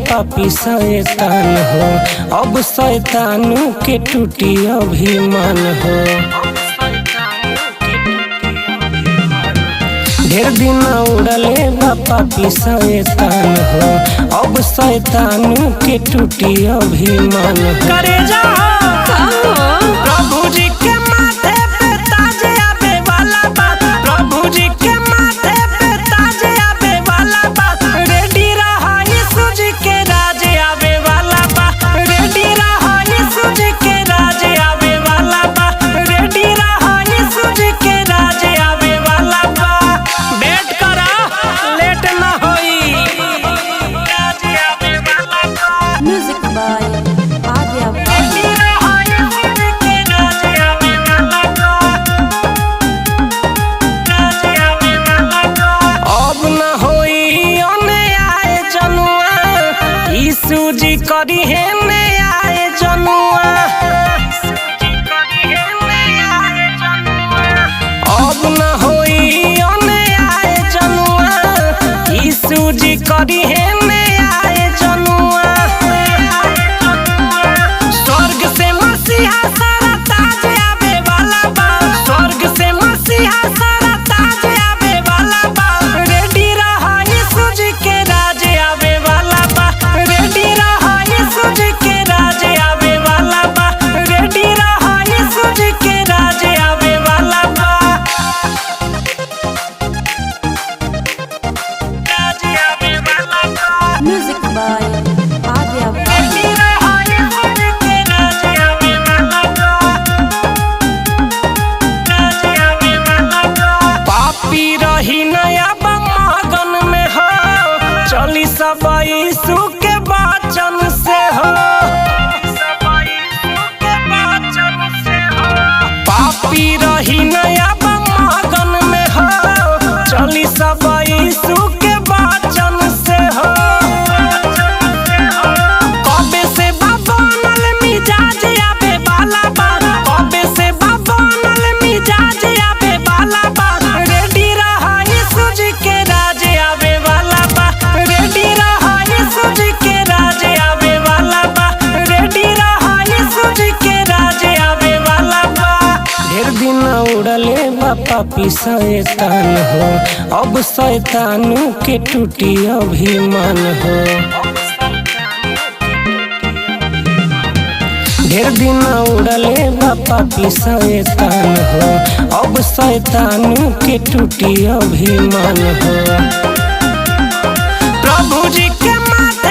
पापी शैतान हो, अब शैतानों के टूटी अभिमान हो। ढेर दिन उड़ले बा पापी शैतान हो, अब शैतानों के टूटी अभिमान हो। करे जा प्रभु जी के माथे पे ताज आवे वाला बा, प्रभु जी के माथे पे ताज आवे वाला बा। रेडी रहा यीशु जी के राज आवे वाला बा, रेडी रहा यीशु जी के राज आवे वाला बा, रेडी रहा यीशु जी के राज आवे वाला बा। वेट करा लेट ना होई, राज आवे वाला बा। Music by Adya यीशु जी करी है ने आए जनुआ, अब न होई ओने आए जनुआ। यीशु जी करी है ने आए जनुआ। स्वर्ग से मसीहा सारा ताज आवे वाला बा, स्वर्ग से मसीहा सारा ताज आवे वाला बा। रेडी रहा यीशु जी के राज आवे वाला बा, रेडी रहा यीशु जी के राज आवे वाला बा, रेडी रहा यीशु जी के राज आवे वाला बा। राज आवे वाला बा। Music by Adya रेडी रहा यीशु जी के राज आवे वाला बा, राज आवे वाला बा। पापी रही नया मगन में हो, चली सब यीशु के वचन से हो। पापी रही नया मगन में हो, चली सब यीशु के वचन से हो। कबे से बनल मिजाज आवे वाला बा, कबे से बनल मिजाज आवे वाला बा। रेडी रहा यीशु जी के राज आवे वाला बा, रेडी रहा यीशु जी के राज आवे वाला बा, रेडी रहा यीशु जी के राज आवे वाला बा। ढेर दिन उड़ले बा पापी शैतान हो, अब शैतानों के टूटी अभिमान हो। ढेर दिन उड़ले बा पापी शैतान हो, अब शैतानों के टूटी अभिमान हो। प्रभु जी के माथे